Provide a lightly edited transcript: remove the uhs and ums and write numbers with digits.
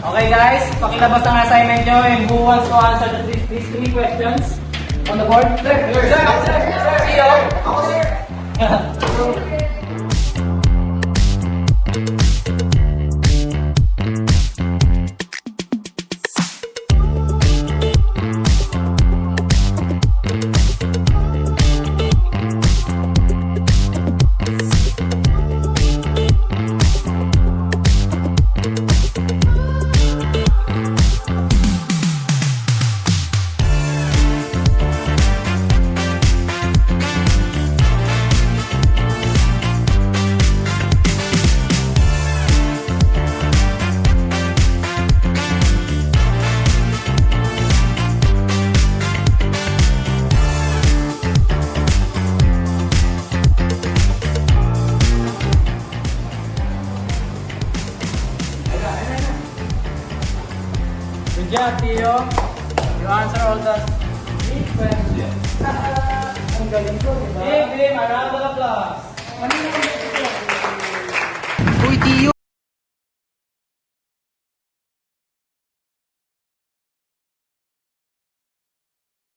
Okay guys, pakilabas ang assignment nyo and who wants to answer these three questions on the board? Sir, Iyo. Ako sir. Good job, Tio. You answer all the 3 questions. Ang galing ko, diba? Hey, a round of applause.